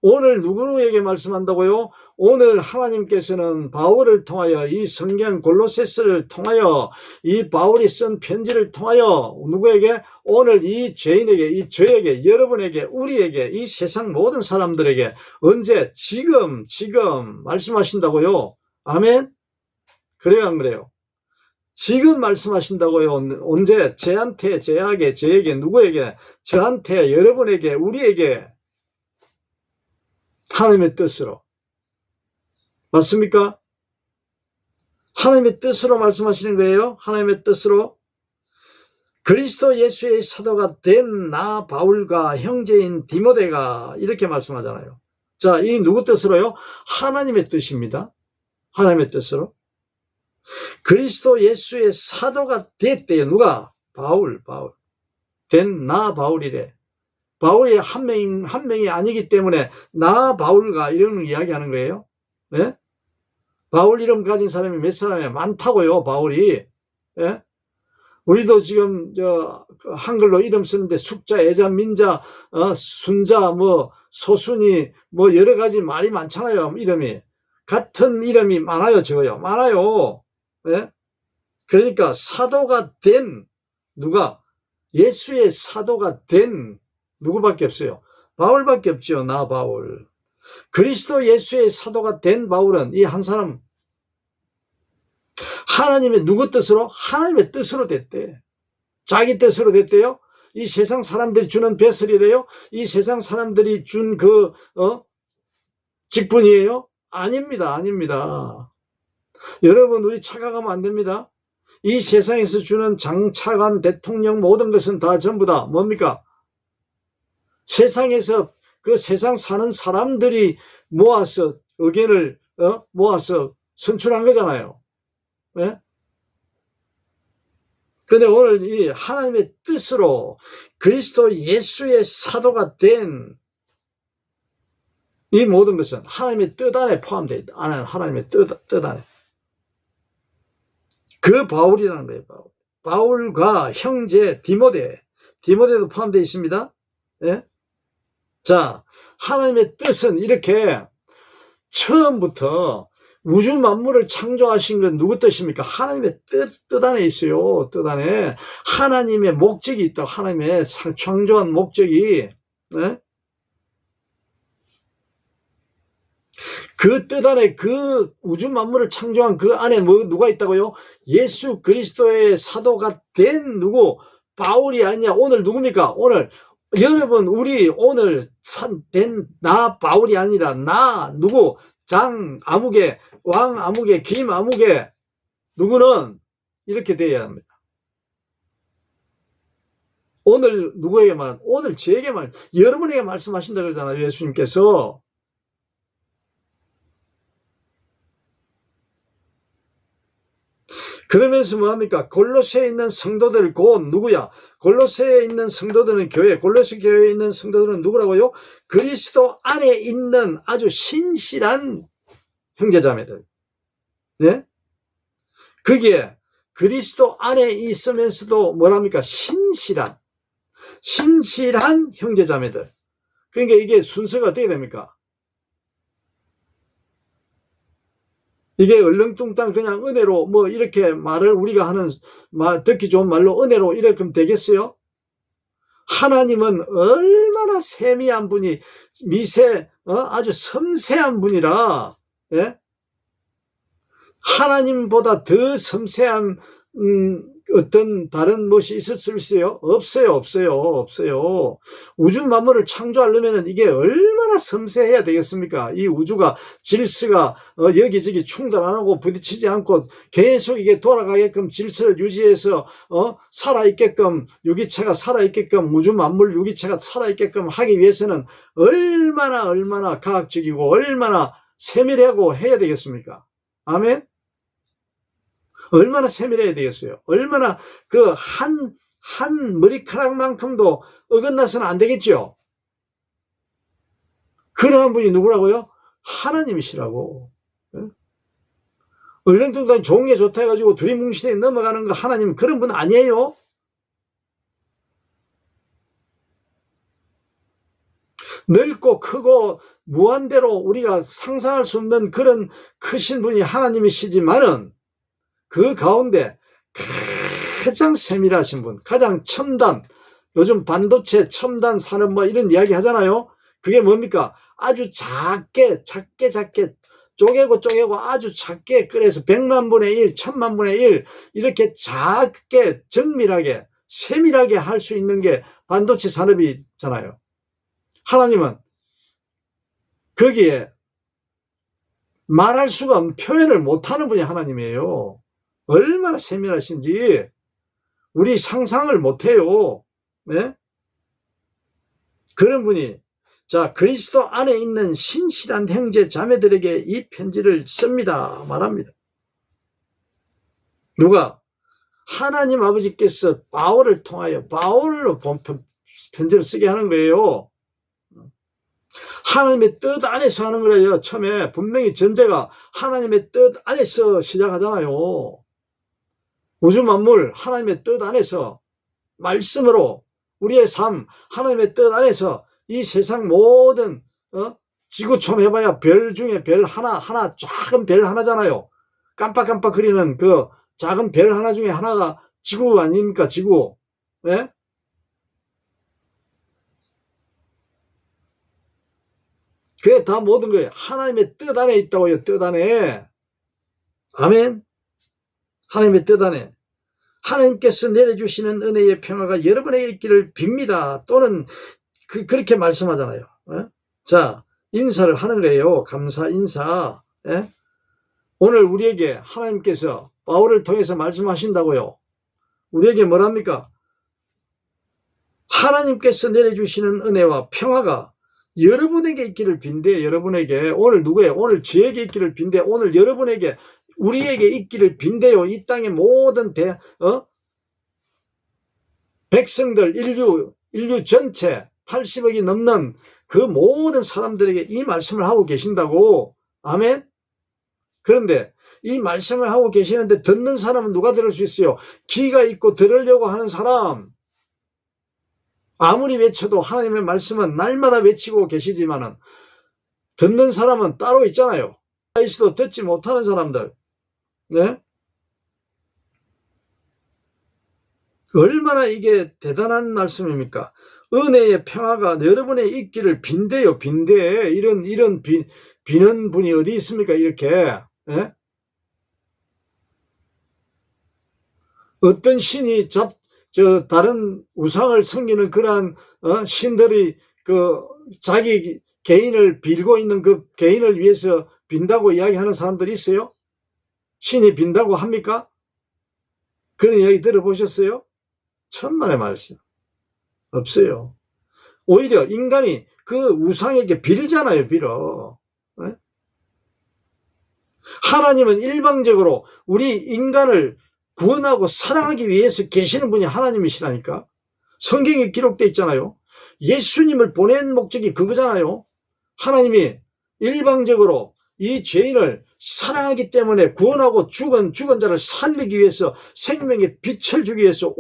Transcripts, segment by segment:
오늘 누구에게 말씀한다고요? 오늘 하나님께서는 바울을 통하여 이 성경 골로새서를 통하여 이 바울이 쓴 편지를 통하여 누구에게? 오늘 이 죄인에게, 이 저에게, 여러분에게, 우리에게, 이 세상 모든 사람들에게 언제? 지금 말씀하신다고요. 아멘? 그래요, 안 그래요? 지금 말씀하신다고요. 언제? 쟤한테, 쟤에게, 저에게, 누구에게? 저한테, 여러분에게, 우리에게 하나님의 뜻으로. 맞습니까? 하나님의 뜻으로 말씀하시는 거예요. 하나님의 뜻으로. 그리스도 예수의 사도가 된 나 바울과 형제인 디모데가 이렇게 말씀하잖아요. 자, 이 누구 뜻으로요? 하나님의 뜻입니다. 하나님의 뜻으로. 그리스도 예수의 사도가 됐대요. 누가? 바울. 된 나 바울이래. 바울이 한 명이 아니기 때문에 나 바울과 이런 이야기하는 거예요. 예? 바울 이름 가진 사람이 몇 사람이에요? 많다고요, 바울이. 예? 우리도 지금 한글로 이름 쓰는데 숙자, 애자, 민자, 순자, 소순이, 여러 가지 말이 많잖아요. 이름이. 같은 이름이 많아요, 적어요. 많아요. 예? 그러니까 사도가 된 누가? 예수의 사도가 된 누구밖에 없어요? 바울밖에 없죠. 나 바울. 그리스도 예수의 사도가 된 바울은 이 한 사람 하나님의 누구 뜻으로? 하나님의 뜻으로 됐대. 자기 뜻으로 됐대요. 이 세상 사람들이 주는 배설이래요. 이 세상 사람들이 준 직분이에요? 아닙니다. 여러분, 우리 착각하면 안 됩니다. 이 세상에서 주는 장차관, 대통령 모든 것은 다 전부 다 뭡니까? 세상에서 그 세상 사는 사람들이 모아서 의견을 모아서 선출한 거잖아요. 예? 그런데 오늘 이 하나님의 뜻으로 그리스도 예수의 사도가 된 이 모든 것은 하나님의 뜻 안에 포함되어 있다. 하나님의 뜻 안에. 그 바울이라는 거예요. 바울과 형제 디모데도 포함되어 있습니다. 예? 자, 하나님의 뜻은 이렇게 처음부터 우주 만물을 창조하신 건 누구 뜻입니까? 하나님의 뜻 안에 있어요. 뜻 안에 하나님의 목적이 있다. 하나님의 창조한 목적이. 네? 그 뜻 안에 그 우주 만물을 창조한 그 안에 누가 있다고요? 예수 그리스도의 사도가 된 누구? 바울이 아니냐? 오늘 누굽니까? 오늘 여러분, 우리 오늘 된 나 바울이 아니라 나 누구? 장 아무개, 왕 아무개, 김 아무개 누구는 이렇게 돼야 합니다. 오늘 누구에게 오늘 저에게 여러분에게 말씀하신다 그러잖아요. 예수님께서. 그러면서 뭐합니까? 골로새에 있는 성도들 곧 누구야? 골로새에 있는 성도들은 교회, 골로새 교회에 있는 성도들은 누구라고요? 그리스도 안에 있는 아주 신실한 형제자매들. 네? 거기에 그리스도 안에 있으면서도 뭐랍니까? 신실한 형제자매들. 그러니까 이게 순서가 어떻게 됩니까? 이게 얼렁뚱땅 그냥 은혜로 이렇게 말을 우리가 하는 듣기 좋은 말로 은혜로 이렇게 되겠어요? 하나님은 얼마나 세미한 분이 아주 섬세한 분이라. 예? 하나님보다 더 섬세한 어떤 다른 것이 있을 수 있어요? 없어요. 우주 만물을 창조하려면 이게 얼마나 섬세해야 되겠습니까? 이 우주가 질서가 여기저기 충돌 안 하고 부딪히지 않고 계속 이게 돌아가게끔 질서를 유지해서 살아있게끔 유기체가 살아있게끔 우주 만물 유기체가 살아있게끔 하기 위해서는 얼마나 과학적이고 얼마나 세밀하고 해야 되겠습니까? 아멘? 얼마나 세밀해야 되겠어요? 얼마나 한 머리카락만큼도 어긋나서는 안 되겠죠? 그러한 분이 누구라고요? 하나님이시라고. 얼렁뚱땅 좋은 게 좋다 해가지고 두리뭉실에 넘어가는 거 하나님 그런 분 아니에요? 넓고 크고 무한대로 우리가 상상할 수 없는 그런 크신 분이 하나님이시지만은 그 가운데 가장 세밀하신 분, 가장 첨단, 요즘 반도체 첨단 산업 뭐 이런 이야기 하잖아요. 그게 뭡니까? 아주 작게 쪼개고 아주 작게 끓여서 100만 분의 1, 1000만 분의 1 이렇게 작게 정밀하게 세밀하게 할 수 있는 게 반도체 산업이잖아요. 하나님은 거기에 말할 수가 없는, 표현을 못하는 분이 하나님이에요. 얼마나 세밀하신지 우리 상상을 못해요. 네? 그런 분이, 자, 그리스도 안에 있는 신실한 형제 자매들에게 이 편지를 씁니다. 말합니다. 누가? 하나님 아버지께서 바울을 통하여 바울로 편지를 쓰게 하는 거예요. 하나님의 뜻 안에서 하는 거예요. 처음에 분명히 전제가 하나님의 뜻 안에서 시작하잖아요. 우주 만물 하나님의 뜻 안에서 말씀으로 우리의 삶 하나님의 뜻 안에서 이 세상 모든 지구촌 해봐야 별 중에 별 하나 작은 별 하나잖아요. 깜빡깜빡거리는 그 작은 별 하나 중에 하나가 지구 아닙니까? 지구. 네? 그게 다 모든 거예요. 하나님의 뜻 안에 있다고요. 뜻 안에. 아멘. 하나님의 뜻 안에. 하나님께서 내려주시는 은혜의 평화가 여러분에게 있기를 빕니다. 또는 그렇게 말씀하잖아요. 자, 인사를 하는 거예요. 감사 인사. 오늘 우리에게 하나님께서 바울을 통해서 말씀하신다고요. 우리에게 뭐랍니까? 하나님께서 내려주시는 은혜와 평화가 여러분에게 있기를 빈대. 여러분에게. 오늘 누구예요? 오늘 저에게 있기를 빈대. 오늘 여러분에게, 우리에게 있기를 빈대요. 이 땅의 모든 백성들, 인류 전체 80억이 넘는 그 모든 사람들에게 이 말씀을 하고 계신다고. 아멘. 그런데 이 말씀을 하고 계시는데 듣는 사람은 누가 들을 수 있어요? 귀가 있고 들으려고 하는 사람. 아무리 외쳐도 하나님의 말씀은 날마다 외치고 계시지만은 듣는 사람은 따로 있잖아요. 있어도 듣지 못하는 사람들. 네? 얼마나 이게 대단한 말씀입니까? 은혜의 평화가 여러분의 있기를 빈대요. 빈대. 이런 비는 분이 어디 있습니까? 이렇게. 네? 어떤 신이 다른 우상을 섬기는 그러한 신들이 자기 개인을 빌고 있는 그 개인을 위해서 빈다고 이야기하는 사람들이 있어요? 신이 빈다고 합니까? 그런 이야기 들어보셨어요? 천만의 말씀. 없어요. 오히려 인간이 그 우상에게 빌잖아요. 빌어. 네? 하나님은 일방적으로 우리 인간을 구원하고 사랑하기 위해서 계시는 분이 하나님이시라니까. 성경에 기록되어 있잖아요. 예수님을 보낸 목적이 그거잖아요. 하나님이 일방적으로 이 죄인을 사랑하기 때문에 구원하고 죽은 자를 살리기 위해서 생명의 빛을 주기 위해서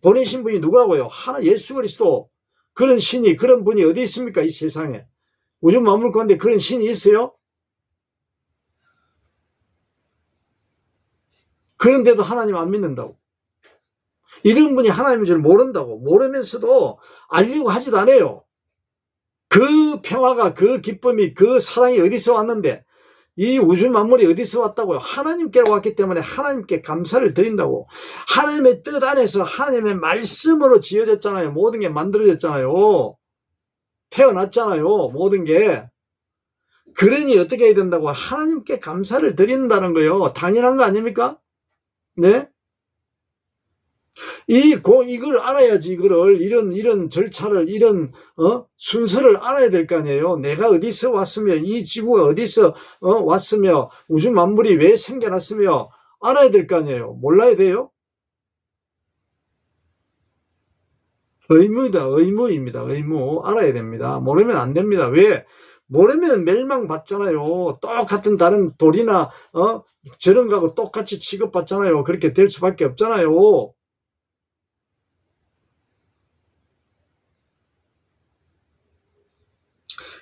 보내신 분이 누구라고요? 예수 그리스도. 그런 신이, 그런 분이 어디 있습니까? 이 세상에. 우주 만물 가운데 그런 신이 있어요? 그런데도 하나님 안 믿는다고. 이런 분이 하나님인 줄 모른다고. 모르면서도 알려고 하지도 않아요. 그 평화가, 그 기쁨이, 그 사랑이 어디서 왔는데, 이 우주 만물이 어디서 왔다고요? 하나님께로 왔기 때문에 하나님께 감사를 드린다고. 하나님의 뜻 안에서 하나님의 말씀으로 지어졌잖아요. 모든 게 만들어졌잖아요. 태어났잖아요. 모든 게. 그러니 어떻게 해야 된다고? 하나님께 감사를 드린다는 거예요. 당연한 거 아닙니까? 네? 이걸 알아야지, 이런 절차를, 순서를 알아야 될 거 아니에요. 내가 어디서 왔으며, 이 지구가 어디서, 왔으며, 우주 만물이 왜 생겨났으며, 알아야 될 거 아니에요. 몰라야 돼요? 의무입니다. 의무. 알아야 됩니다. 모르면 안 됩니다. 왜? 모르면 멸망받잖아요. 똑같은 다른 돌이나, 저런 거하고 똑같이 취급받잖아요. 그렇게 될 수밖에 없잖아요.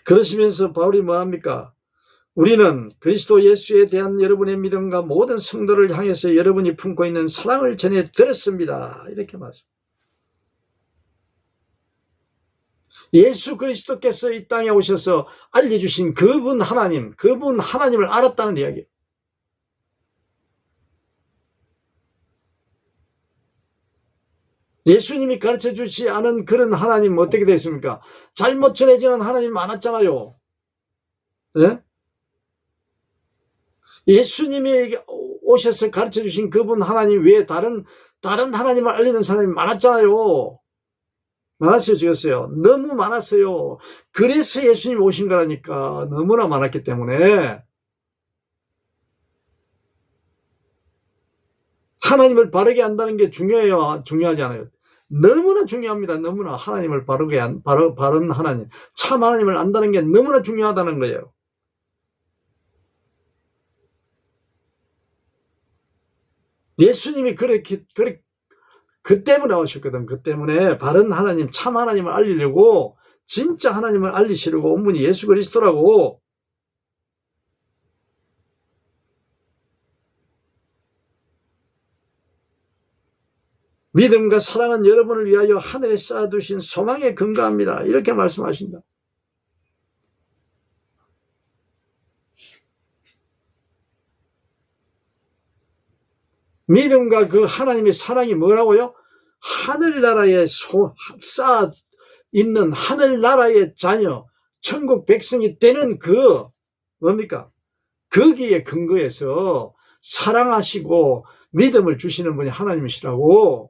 그러시면서 바울이 뭐합니까? 우리는 그리스도 예수에 대한 여러분의 믿음과 모든 성도를 향해서 여러분이 품고 있는 사랑을 전해 드렸습니다. 이렇게 말씀. 예수 그리스도께서 이 땅에 오셔서 알려주신 그분 하나님을 알았다는 이야기예요. 예수님이 가르쳐 주지 않은 그런 하나님 어떻게 됐습니까? 잘못 전해지는 하나님 많았잖아요. 네? 예수님이 오셔서 가르쳐 주신 그분 하나님 외에 다른 하나님을 알리는 사람이 많았잖아요. 많았어요, 적었어요? 너무 많았어요. 그래서 예수님이 오신 거라니까. 너무나 많았기 때문에. 하나님을 바르게 한다는 게 중요해요? 중요하지 않아요? 너무나 중요합니다. 너무나 하나님을 바른 하나님, 참 하나님을 안다는 게 너무나 중요하다는 거예요. 예수님이 그 때문에 오셨거든. 그 때문에 바른 하나님, 참 하나님을 알리려고, 진짜 하나님을 알리시려고 온 분이 예수 그리스도라고. 믿음과 사랑은 여러분을 위하여 하늘에 쌓아두신 소망에 근거합니다. 이렇게 말씀하신다. 믿음과 그 하나님의 사랑이 뭐라고요? 하늘나라에 쌓아 있는 하늘나라의 자녀, 천국 백성이 되는 뭡니까? 거기에 근거해서 사랑하시고 믿음을 주시는 분이 하나님이시라고.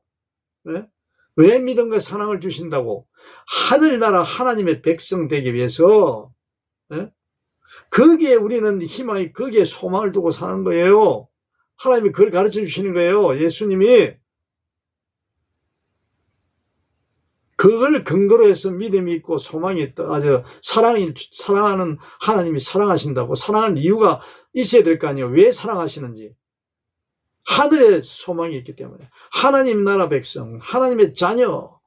네? 왜 믿음과 사랑을 주신다고? 하늘나라 하나님의 백성 되기 위해서. 네? 거기에 우리는 희망이, 거기에 소망을 두고 사는 거예요. 하나님이 그걸 가르쳐 주시는 거예요. 예수님이. 그걸 근거로 해서 믿음이 있고 소망이 있다. 사랑하는 하나님이 사랑하신다고. 사랑하는 이유가 있어야 될 거 아니에요. 왜 사랑하시는지. 하늘에 소망이 있기 때문에. 하나님 나라 백성, 하나님의 자녀.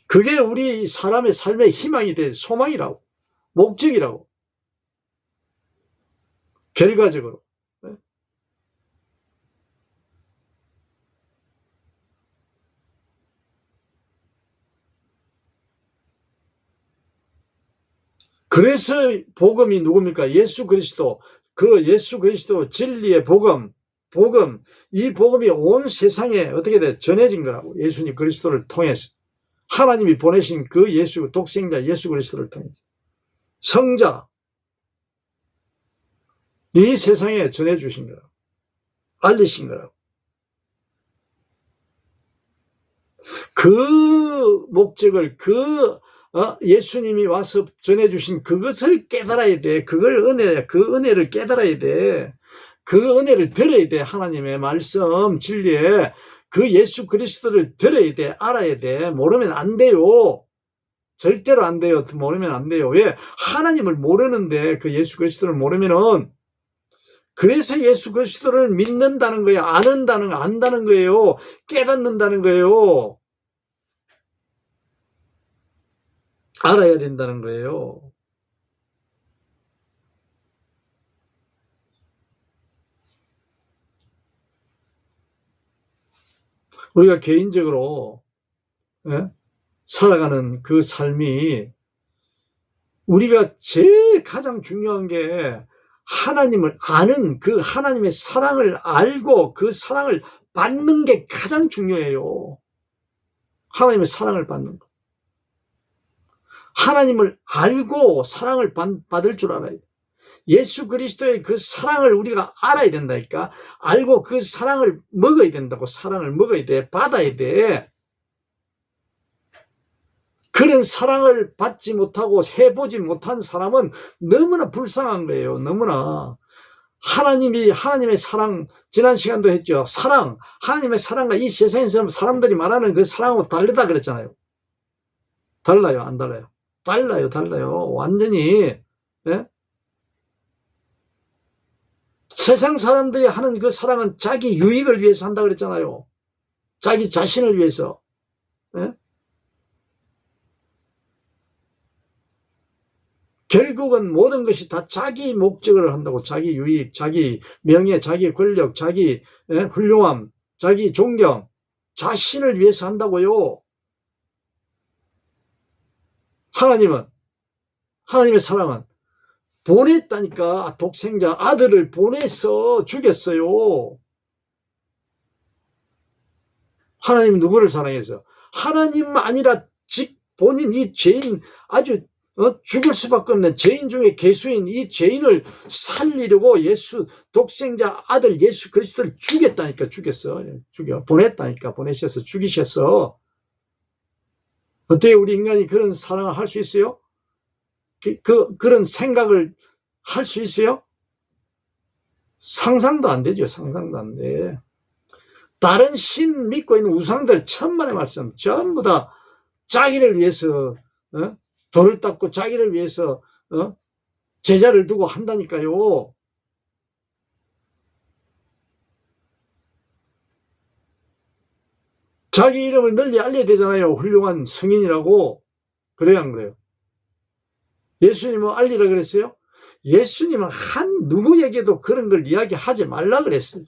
그게 우리 사람의 삶의 희망이 될 소망이라고. 목적이라고. 결과적으로. 그래서 복음이 누굽니까? 예수 그리스도. 그 예수 그리스도 진리의 복음, 이 복음이 온 세상에 어떻게 돼? 전해진 거라고. 예수님 그리스도를 통해서. 하나님이 보내신 그 독생자 예수 그리스도를 통해서. 성자. 이 세상에 전해주신 거라고. 알리신 거라고. 그 목적을, 예수님이 와서 전해주신 그것을 깨달아야 돼. 그 은혜를 깨달아야 돼. 그 은혜를 들어야 돼. 하나님의 말씀, 진리에. 그 예수 그리스도를 들어야 돼. 알아야 돼. 모르면 안 돼요. 절대로 안 돼요. 모르면 안 돼요. 왜? 하나님을 모르는데 그 예수 그리스도를 모르면은, 그래서 예수 그리스도를 믿는다는 거예요. 안다는 거예요. 깨닫는다는 거예요. 알아야 된다는 거예요. 우리가 개인적으로 살아가는 그 삶이 우리가 제일 가장 중요한 게 하나님을 아는 그 하나님의 사랑을 알고 그 사랑을 받는 게 가장 중요해요. 하나님의 사랑을 받는 거. 하나님을 알고 사랑을 받을 줄 알아야 돼. 예수 그리스도의 그 사랑을 우리가 알아야 된다니까. 알고 그 사랑을 먹어야 된다고. 사랑을 먹어야 돼. 받아야 돼. 그런 사랑을 받지 못하고 해보지 못한 사람은 너무나 불쌍한 거예요. 너무나. 하나님의 사랑, 지난 시간도 했죠. 하나님의 사랑과 이 세상에서 사람들이 말하는 그 사랑하고 다르다 그랬잖아요. 달라요, 안 달라요? 달라요. 완전히. 예? 세상 사람들이 하는 그 사랑은 자기 유익을 위해서 한다 그랬잖아요. 자기 자신을 위해서. 예? 결국은 모든 것이 다 자기 목적을 한다고. 자기 유익, 자기 명예, 자기 권력, 자기 훌륭함, 자기 존경, 자신을 위해서 한다고요. 하나님의 사랑은 보냈다니까. 독생자 아들을 보내서 죽였어요. 하나님은 누구를 사랑해서? 하나님 아니라 본인 이 죄인, 아주 죽을 수밖에 없는 죄인 중에 괴수인 이 죄인을 살리려고 독생자 아들 예수 그리스도를 죽였다니까. 보냈다니까. 보내셔서 죽이셔서. 어떻게 우리 인간이 그런 사랑을 할 수 있어요? 그런 생각을 할 수 있어요? 상상도 안 되죠. 상상도 안 돼. 다른 신 믿고 있는 우상들 천만의 말씀 전부 다 자기를 위해서 돌을 닦고 자기를 위해서 제자를 두고 한다니까요. 자기 이름을 널리 알려야 되잖아요. 훌륭한 성인이라고. 그래요, 안 그래요? 예수님은 알리라 그랬어요? 예수님은 누구에게도 그런 걸 이야기하지 말라 그랬어요.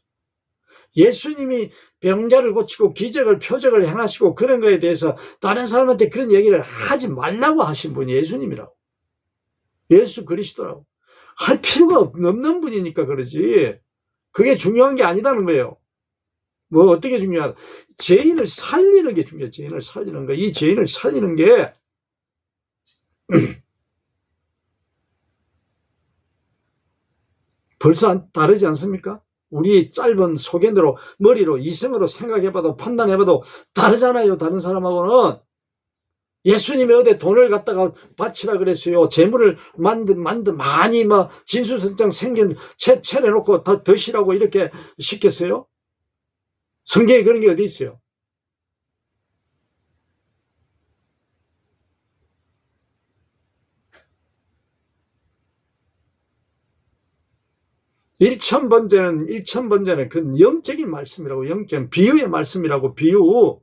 예수님이 병자를 고치고 기적을 표적을 행하시고 그런 거에 대해서 다른 사람한테 그런 얘기를 하지 말라고 하신 분이 예수님이라고. 예수 그리스도라고. 할 필요가 없는 분이니까 그러지. 그게 중요한 게 아니다는 거예요. 뭐 어떻게 중요하다. 죄인을 살리는 게 중요해요. 죄인을 살리는 거. 이 죄인을 살리는 게 벌써 다르지 않습니까? 우리 짧은 소견대로 머리로 이성으로 생각해봐도 판단해봐도 다르잖아요. 다른 사람하고는. 예수님이 어디 돈을 갖다가 바치라 그랬어요. 재물을 많이 진수성찬 차려놓고 다 드시라고 이렇게 시켰어요. 성경에 그런 게 어디 있어요? 일천번째는 그 영적인 말씀이라고. 영적 비유의 말씀이라고. 비유.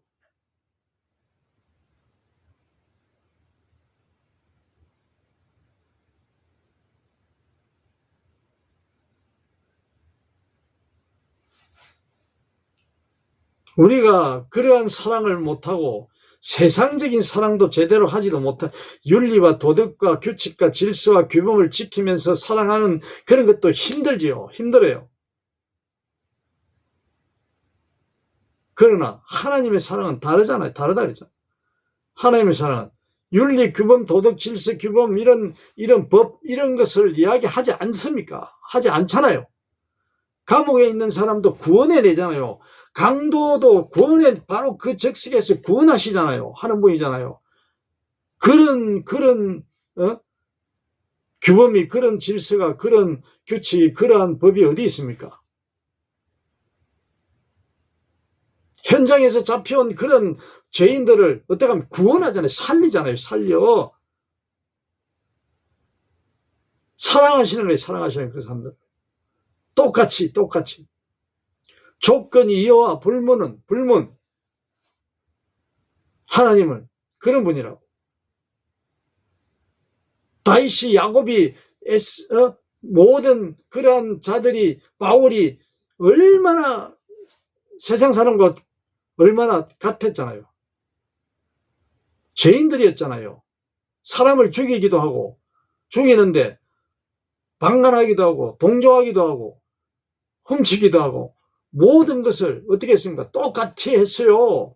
우리가 그러한 사랑을 못하고 세상적인 사랑도 제대로 하지도 못한 윤리와 도덕과 규칙과 질서와 규범을 지키면서 사랑하는 그런 것도 힘들지요. 힘들어요. 그러나 하나님의 사랑은 다르잖아요. 다르다 그랬잖아요. 하나님의 사랑은 윤리, 규범, 도덕, 질서, 규범 이런 법 이런 것을 이야기하지 않습니까? 하지 않잖아요. 감옥에 있는 사람도 구원해내잖아요. 강도도 바로 그 적식에서 구원하시잖아요. 하는 분이잖아요. 그런 규범이, 그런 질서가, 그런 규칙이, 그러한 법이 어디 있습니까? 현장에서 잡혀온 그런 죄인들을 어떻게 하면 구원하잖아요. 살리잖아요. 살려. 사랑하시는 거예요. 사랑하시는 그 사람들. 똑같이. 조건이 이어와 불문. 하나님은 그런 분이라고. 다윗이, 야곱이, 모든 그러한 자들이, 바울이 얼마나 세상 사람과 얼마나 같았잖아요. 죄인들이었잖아요. 사람을 죽이기도 하고, 죽이는데 방관하기도 하고, 동조하기도 하고, 훔치기도 하고, 모든 것을 어떻게 했습니까? 똑같이 했어요.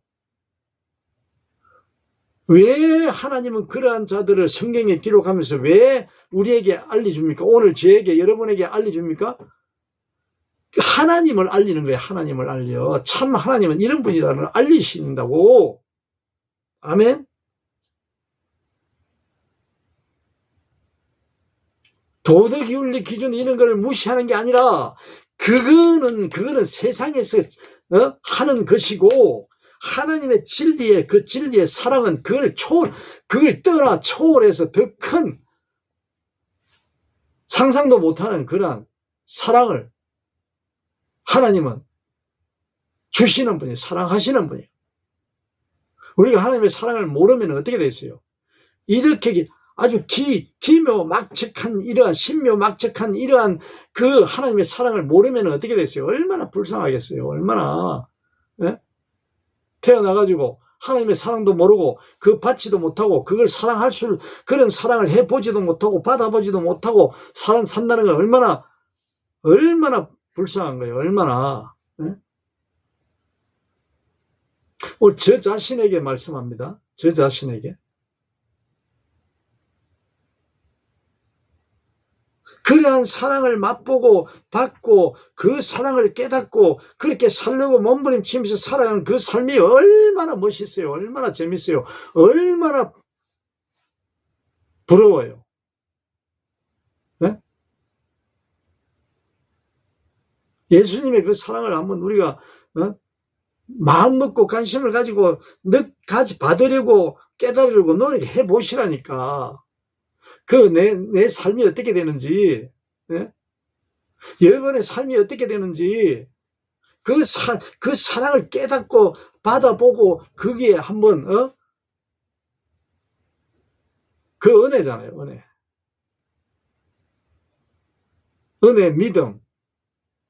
왜 하나님은 그러한 자들을 성경에 기록하면서 왜 우리에게 알려줍니까? 오늘 저에게, 여러분에게 알려줍니까? 하나님을 알리는 거예요. 하나님을 알려. 참 하나님은 이런 분이라는 걸 알리신다고. 아멘. 도덕, 윤리, 기준 이런 걸 무시하는 게 아니라 그거는 세상에서 하는 것이고, 하나님의 진리의 그 진리의 사랑은 그걸 떠나 초월해서 더 큰 상상도 못하는 그러한 사랑을 하나님은 주시는 분이에요. 사랑하시는 분이에요. 우리가 하나님의 사랑을 모르면 어떻게 되겠어요? 이렇게 아주 기묘막측한 이러한 신묘막측한 이러한 그 하나님의 사랑을 모르면 어떻게 됐어요? 얼마나 불쌍하겠어요. 얼마나. 예? 태어나가지고 하나님의 사랑도 모르고 그 받지도 못하고 그걸 사랑할 그런 사랑을 해보지도 못하고 받아보지도 못하고 산다는 건 얼마나 불쌍한 거예요. 얼마나. 예? 저 자신에게 말씀합니다. 저 자신에게. 그러한 사랑을 맛보고 받고 그 사랑을 깨닫고 그렇게 살려고 몸부림치면서 살아가는 그 삶이 얼마나 멋있어요. 얼마나 재밌어요. 얼마나 부러워요. 네? 예수님의 그 사랑을 한번 우리가 마음 먹고 관심을 가지고 같이 받으려고 깨달으려고 노력해 보시라니까. 내 삶이 어떻게 되는지, 예? 여러분의 삶이 어떻게 되는지, 그 사랑을 깨닫고 받아보고, 거기에 한번, 그 은혜잖아요, 은혜. 은혜, 믿음,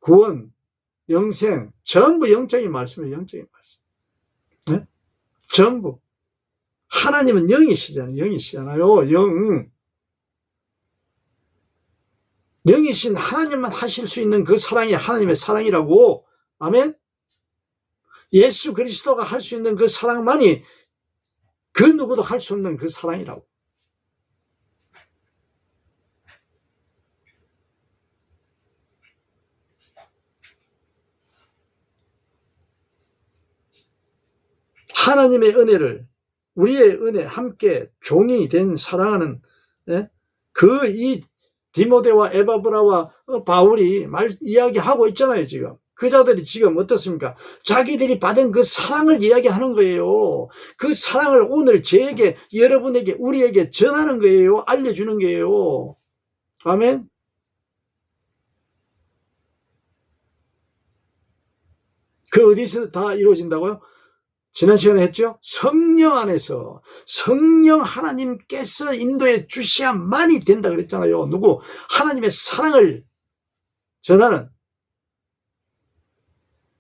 구원, 영생, 전부 영적인 말씀이에요, 영적인 말씀. 예? 전부. 하나님은 영이시잖아요, 영. 영이신 하나님만 하실 수 있는 그 사랑이 하나님의 사랑이라고. 아멘. 예수 그리스도가 할 수 있는 그 사랑만이 그 누구도 할 수 없는 그 사랑이라고. 하나님의 은혜를 우리의 은혜 함께 종이 된 사랑하는 이 디모데와 에바브라와 바울이 이야기하고 있잖아요. 지금 그 자들이 지금 어떻습니까? 자기들이 받은 그 사랑을 이야기하는 거예요. 그 사랑을 오늘 저에게, 여러분에게, 우리에게 전하는 거예요. 알려주는 거예요. 아멘. 그 어디서 다 이루어진다고요? 지난 시간에 했죠? 성령 안에서, 성령 하나님께서 인도해 주셔야만이 된다 그랬잖아요. 누구? 하나님의 사랑을 전하는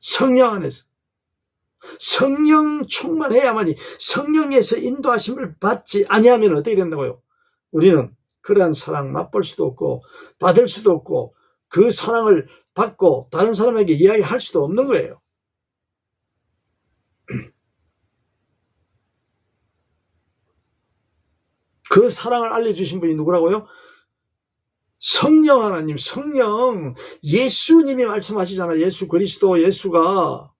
성령 안에서. 성령 충만해야만이, 성령에서 인도하심을 받지 아니하면 어떻게 된다고요? 우리는 그러한 사랑 맛볼 수도 없고 받을 수도 없고 그 사랑을 받고 다른 사람에게 이야기할 수도 없는 거예요. 그 사랑을 알려주신 분이 누구라고요? 성령 하나님, 성령, 예수님이 말씀하시잖아요. 예수 그리스도, 예수가.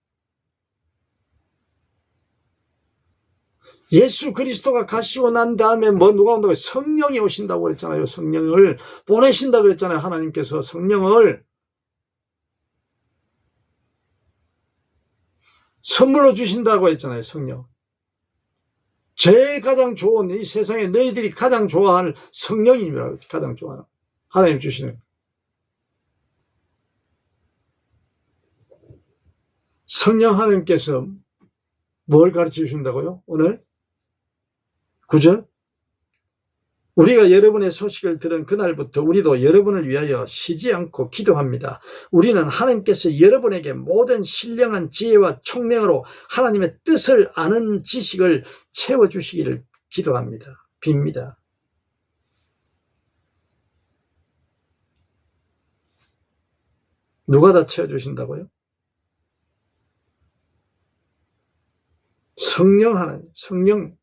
예수 그리스도가 가시고 난 다음에 누가 온다고? 성령이 오신다고 그랬잖아요. 성령을 보내신다고 그랬잖아요. 하나님께서 성령을 선물로 주신다고 했잖아요. 성령. 제일 가장 좋은 이 세상에 너희들이 가장 좋아할 성령님이라고, 가장 좋아하는 하나님 주시는. 성령 하나님께서 뭘 가르쳐 주신다고요? 오늘 9절. 우리가 여러분의 소식을 들은 그날부터 우리도 여러분을 위하여 쉬지 않고 기도합니다. 우리는 하나님께서 여러분에게 모든 신령한 지혜와 총명으로 하나님의 뜻을 아는 지식을 채워주시기를 기도합니다. 빕니다. 누가 다 채워주신다고요? 성령 하나님, 성령.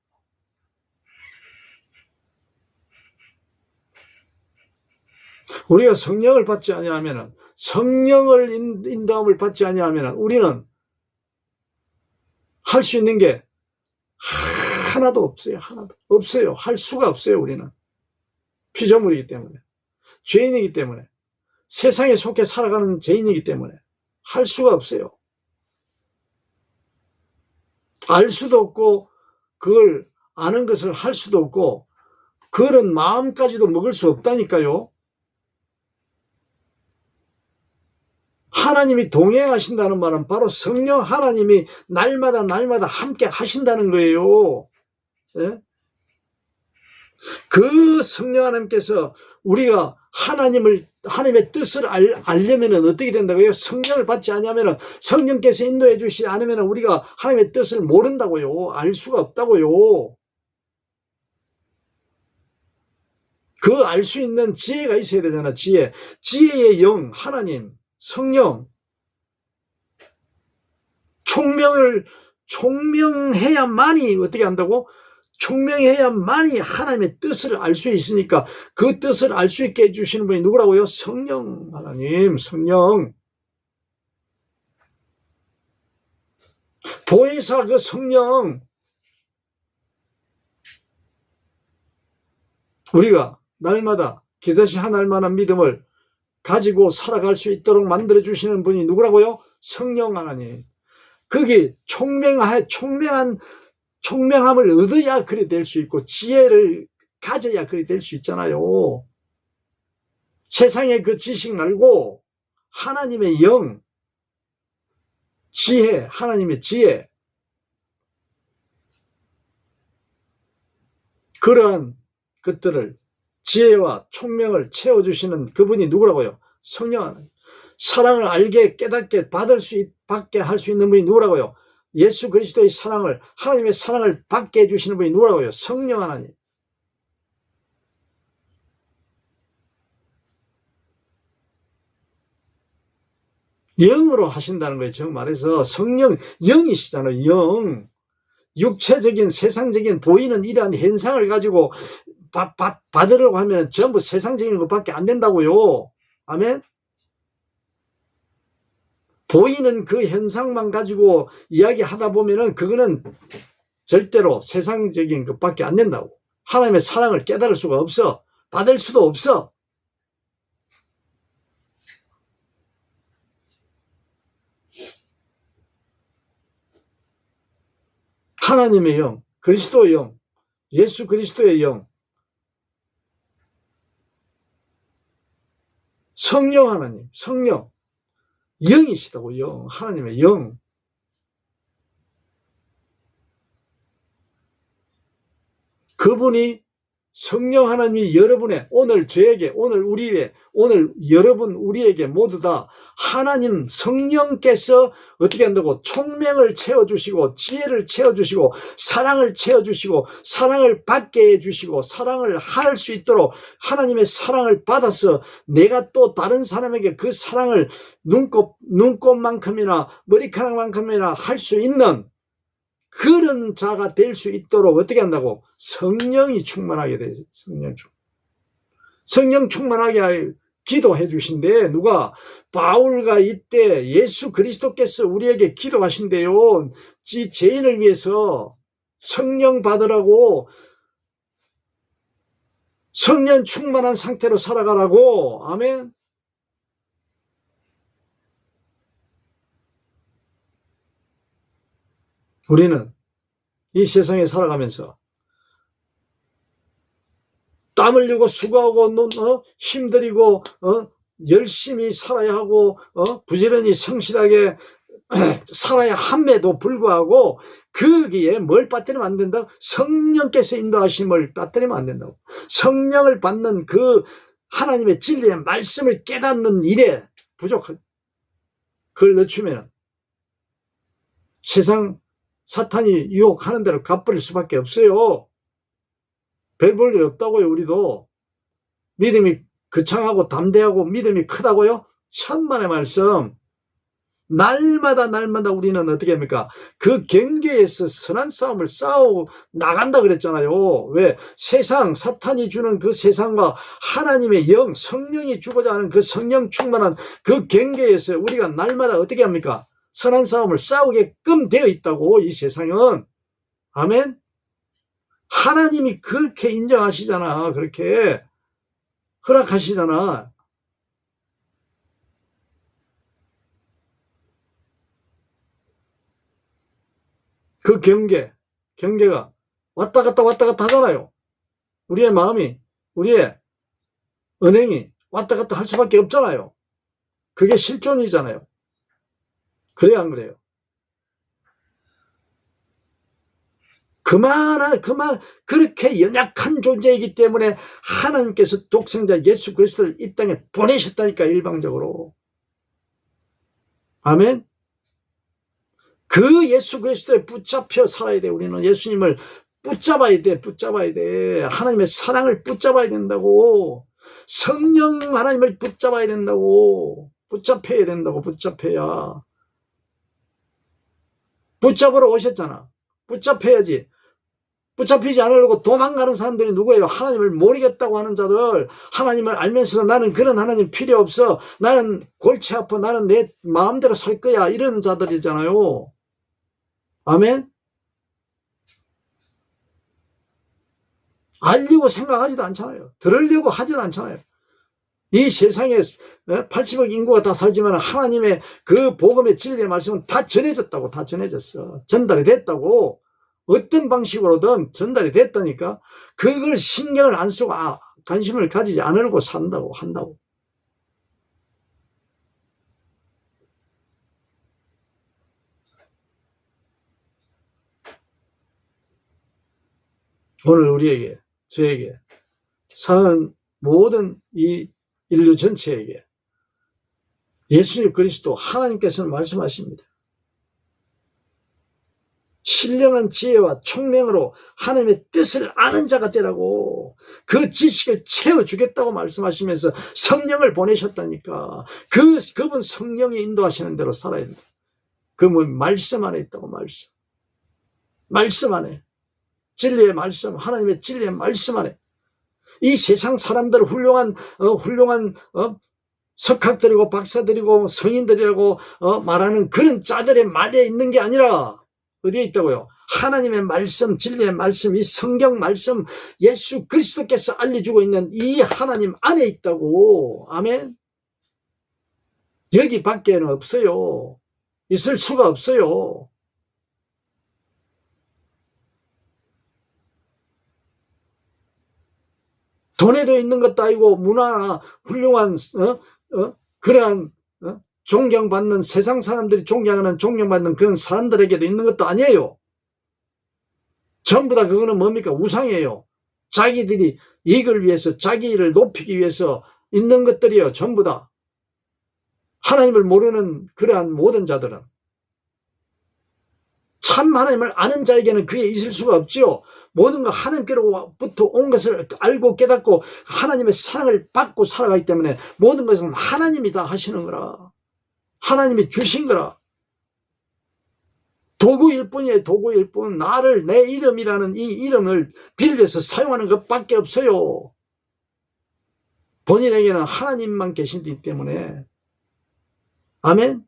우리가 성령을 받지 아니하면, 성령을 인도함을 받지 아니하면 우리는 할 수 있는 게 하나도 없어요. 하나도 없어요. 할 수가 없어요. 우리는 피조물이기 때문에, 죄인이기 때문에, 세상에 속해 살아가는 죄인이기 때문에 할 수가 없어요. 알 수도 없고 그걸 아는 것을 할 수도 없고 그런 마음까지도 먹을 수 없다니까요. 하나님이 동행하신다는 말은 바로 성령 하나님이 날마다 함께 하신다는 거예요. 예? 그 성령 하나님께서 우리가 하나님의 뜻을 알려면 어떻게 된다고요? 성령을 받지 않으면, 성령께서 인도해 주시지 않으면 우리가 하나님의 뜻을 모른다고요. 알 수가 없다고요. 그 알 수 있는 지혜가 있어야 되잖아. 지혜의 영, 하나님, 성령, 총명해야만이 어떻게 한다고? 총명해야만이 하나님의 뜻을 알 수 있으니까, 그 뜻을 알 수 있게 해주시는 분이 누구라고요? 성령 하나님, 성령. 보혜사 그 성령. 우리가 날마다 기다시 한 알만한 믿음을 가지고 살아갈 수 있도록 만들어주시는 분이 누구라고요? 성령 하나님. 거기 총명함을 얻어야 그리 될 수 있고, 지혜를 가져야 그리 될 수 있잖아요. 세상의 그 지식 말고 하나님의 영, 지혜, 하나님의 지혜, 그러한 것들을, 지혜와 총명을 채워주시는 그분이 누구라고요? 성령 하나님. 사랑을 알게, 깨닫게, 받게 할 수 있는 분이 누구라고요? 예수 그리스도의 사랑을, 하나님의 사랑을 받게 해주시는 분이 누구라고요? 성령 하나님. 영으로 하신다는 거예요. 정 말해서 성령, 영이시잖아요. 영. 육체적인, 세상적인 보이는 이러한 현상을 가지고 받으려고 하면 전부 세상적인 것밖에 안 된다고요. 아멘? 보이는 그 현상만 가지고 이야기하다 보면은 그거는 절대로 세상적인 것밖에 안 된다고. 하나님의 사랑을 깨달을 수가 없어. 받을 수도 없어. 하나님의 영, 그리스도의 영, 예수 그리스도의 영, 성령 하나님, 성령, 영이시다고. 영, 하나님의 영. 그분이, 성령 하나님이 여러분의, 오늘 저에게, 오늘 여러분 우리에게 모두 다 하나님 성령께서 어떻게 한다고? 총명을 채워주시고, 지혜를 채워주시고, 사랑을 채워주시고, 사랑을 받게 해주시고, 사랑을 할 수 있도록 하나님의 사랑을 받아서 내가 또 다른 사람에게 그 사랑을 눈곱만큼이나 머리카락만큼이나 할 수 있는 그런 자가 될 수 있도록 어떻게 한다고? 성령이 충만하게 되죠. 성령 충만하게 기도해 주신대. 누가? 바울과 이때 예수 그리스도께서 우리에게 기도하신대요. 이 죄인을 위해서 성령 받으라고, 성령 충만한 상태로 살아가라고. 아멘. 우리는 이 세상에 살아가면서 땀 흘리고 수고하고 힘들이고 열심히 살아야 하고 부지런히 성실하게 살아야 함에도 불구하고 거기에 뭘 빠뜨리면 안 된다고? 성령께서 인도하심을 빠뜨리면 안 된다고. 성령을 받는 그 하나님의 진리의 말씀을 깨닫는 일에 부족한, 그걸 늦추면 세상 사탄이 유혹하는 대로 갚을 수밖에 없어요. 별 볼 일 없다고요. 우리도 믿음이 거창하고 담대하고 믿음이 크다고요. 천만의 말씀. 날마다 우리는 어떻게 합니까? 그 경계에서 선한 싸움을 싸우고 나간다 그랬잖아요. 왜? 세상, 사탄이 주는 그 세상과 하나님의 영, 성령이 주고자 하는 그 성령 충만한 그 경계에서 우리가 날마다 어떻게 합니까? 선한 싸움을 싸우게끔 되어 있다고. 이 세상은. 아멘. 하나님이 그렇게 인정하시잖아. 그렇게 허락하시잖아. 그 경계가 왔다 갔다 하잖아요. 우리의 마음이, 우리의 은행이 왔다 갔다 할 수밖에 없잖아요. 그게 실존이잖아요. 그래요, 안 그래요? 그렇게 연약한 존재이기 때문에 하나님께서 독생자 예수 그리스도를 이 땅에 보내셨다니까, 일방적으로. 아멘? 그 예수 그리스도에 붙잡혀 살아야 돼. 우리는 예수님을 붙잡아야 돼. 하나님의 사랑을 붙잡아야 된다고. 성령 하나님을 붙잡아야 된다고. 붙잡혀야 된다고. 붙잡혀야. 붙잡으러 오셨잖아. 붙잡혀야지. 붙잡히지 않으려고 도망가는 사람들이 누구예요? 하나님을 모르겠다고 하는 자들, 하나님을 알면서도 나는 그런 하나님 필요 없어, 나는 골치 아파, 나는 내 마음대로 살 거야, 이런 자들이잖아요. 아멘? 알려고 생각하지도 않잖아요. 들으려고 하지도 않잖아요. 이 세상에 80억 인구가 다 살지만 하나님의 그 복음의 진리의 말씀은 다 전해졌다고. 다 전해졌어. 전달이 됐다고. 어떤 방식으로든 전달이 됐다니까. 그걸 신경을 안 쓰고 관심을 가지지 않으려고 한다고. 오늘 우리에게, 저에게, 사는 모든 이 인류 전체에게 예수님 그리스도 하나님께서는 말씀하십니다. 신령한 지혜와 총명으로 하나님의 뜻을 아는 자가 되라고, 그 지식을 채워주겠다고 말씀하시면서 성령을 보내셨다니까. 그분 성령이 인도하시는 대로 살아야 된다. 그분 말씀 안에 있다고. 말씀 안에. 진리의 말씀, 하나님의 진리의 말씀 안에. 이 세상 사람들 훌륭한 석학들이고 박사들이고 성인들이라고 말하는 그런 자들의 말에 있는 게 아니라 어디에 있다고요? 하나님의 말씀, 진리의 말씀, 이 성경 말씀, 예수 그리스도께서 알려주고 있는 이 하나님 안에 있다고. 아멘. 여기 밖에는 없어요. 있을 수가 없어요. 돈에도 있는 것도 아니고 문화나 훌륭한 그러한 존경받는, 세상 사람들이 존경받는 그런 사람들에게도 있는 것도 아니에요. 전부 다 그거는 뭡니까? 우상이에요. 자기들이 이익을 위해서, 자기를 높이기 위해서 있는 것들이에요. 전부 다. 하나님을 모르는 그러한 모든 자들은, 참 하나님을 아는 자에게는 그게 있을 수가 없지요. 모든 것 하나님께로부터 온 것을 알고 깨닫고 하나님의 사랑을 받고 살아가기 때문에 모든 것은 하나님이 다 하시는 거라. 하나님이 주신 거라. 도구일 뿐이에요. 도구일 뿐. 나를, 내 이름이라는 이 이름을 빌려서 사용하는 것밖에 없어요. 본인에게는 하나님만 계시기 때문에. 아멘.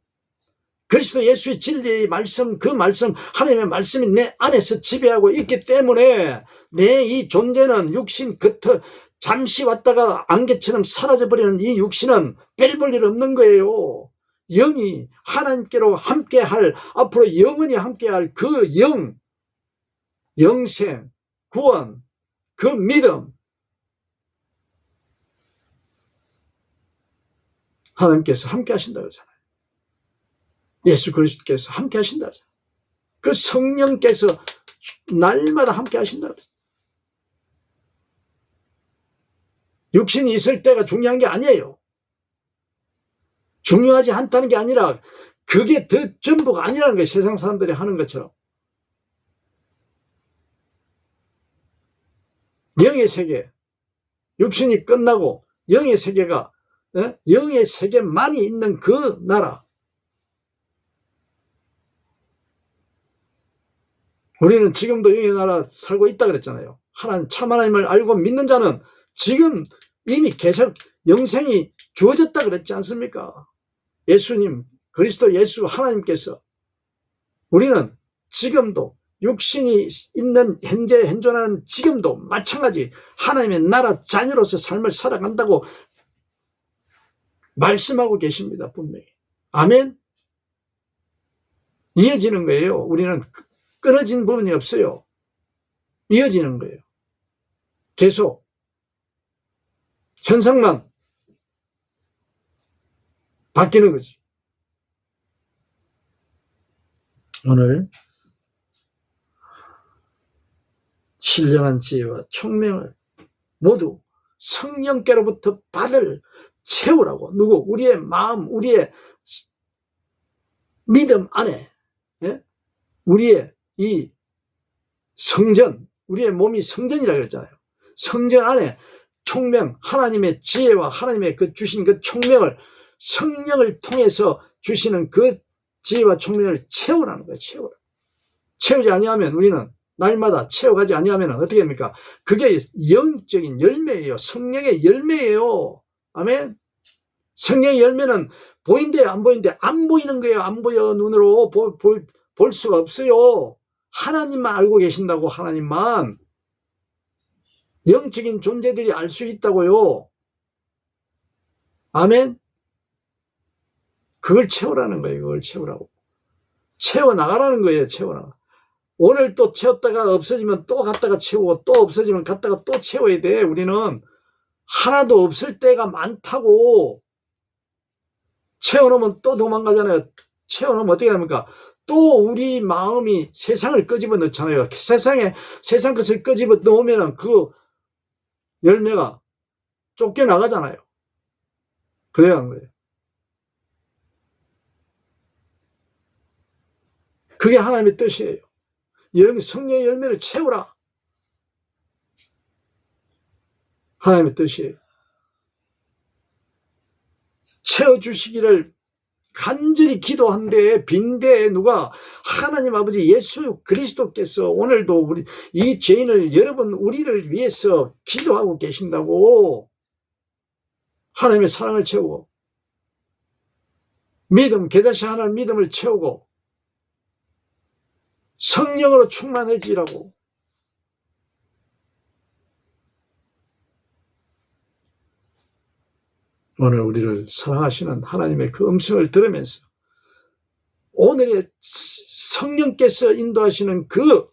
그리스도 예수의 진리의 말씀, 그 말씀, 하나님의 말씀이 내 안에서 지배하고 있기 때문에 내 이 존재는, 육신 겉을 잠시 왔다가 안개처럼 사라져버리는 이 육신은 뺄 볼 일 없는 거예요. 영이 하나님께로 함께할, 앞으로 영원히 함께할 그 영생, 구원, 그 믿음, 하나님께서 함께 하신다고 하잖아요. 예수 그리스도께서 함께 하신다고 하잖아요. 그 성령께서 날마다 함께 하신다고 하잖아요. 육신이 있을 때가 중요한 게 아니에요. 중요하지 않다는 게 아니라 그게 더 전부가 아니라는 거예요. 세상 사람들이 하는 것처럼. 영의 세계, 육신이 끝나고 영의 세계가, 영의 세계만이 있는 그 나라. 우리는 지금도 영의 나라 살고 있다 그랬잖아요. 참 하나님을 알고 믿는 자는 지금 이미 계속 영생이 주어졌다 그랬지 않습니까? 예수님, 그리스도 예수 하나님께서. 우리는 지금도 육신이 있는 현재 현존하는 지금도 마찬가지 하나님의 나라 자녀로서 삶을 살아간다고 말씀하고 계십니다. 분명히. 아멘. 이어지는 거예요. 우리는 끊어진 부분이 없어요. 이어지는 거예요. 계속 현상만 바뀌는 거지. 오늘 신령한 지혜와 총명을 모두 성령께로부터 받을 채우라고. 누구? 우리의 마음, 우리의 믿음 안에, 예? 우리의 이 성전, 우리의 몸이 성전이라고 그랬잖아요. 성전 안에 총명, 하나님의 지혜와 하나님의 그 주신 그 총명을 성령을 통해서 주시는 그 지혜와 총명을 채우라는 거예요. 채우라. 채우지 아니하면 우리는 날마다 채워가지 아니하면 어떻게 됩니까? 그게 영적인 열매예요. 성령의 열매예요. 아멘. 성령의 열매는 보인대 안 보인대 안 보이는 거예요. 안 보여. 눈으로 볼 수가 없어요. 하나님만 알고 계신다고. 하나님만. 영적인 존재들이 알 수 있다고요. 아멘. 그걸 채우라는 거예요. 그걸 채우라고. 채워나가라는 거예요. 채워나가. 오늘 또 채웠다가 없어지면 또 갔다가 채우고, 또 없어지면 갔다가 또 채워야 돼. 우리는 하나도 없을 때가 많다고. 채워놓으면 또 도망가잖아요. 채워놓으면 어떻게 됩니까? 또 우리 마음이 세상을 끄집어 넣잖아요. 세상 것을 끄집어 넣으면 그 열매가 쫓겨나가잖아요. 그래야 하는 거예요. 그게 하나님의 뜻이에요. 성령의 열매를 채우라. 하나님의 뜻이에요. 채워주시기를 간절히 기도한데, 빈대에 누가? 하나님 아버지 예수 그리스도께서 오늘도 우리 이 죄인을, 여러분 우리를 위해서 기도하고 계신다고. 하나님의 사랑을 채우고, 믿음, 계다시 하나님 믿음을 채우고, 성령으로 충만해지라고. 오늘 우리를 사랑하시는 하나님의 그 음성을 들으면서 오늘의 성령께서 인도하시는 그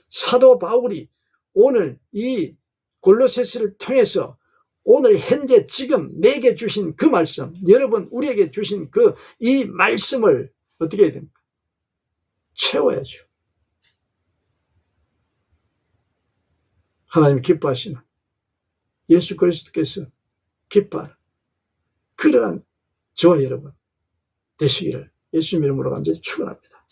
사도 바울이 오늘 이 골로새서를 통해서 오늘 현재 지금 내게 주신 그 말씀, 여러분 우리에게 주신 그 이 말씀을 어떻게 해야 됩니까? 채워야죠. 하나님 기뻐하시는 예수 그리스도께서 기뻐하는 그러한 저와 여러분 되시기를 예수님 이름으로 간절히 축원합니다.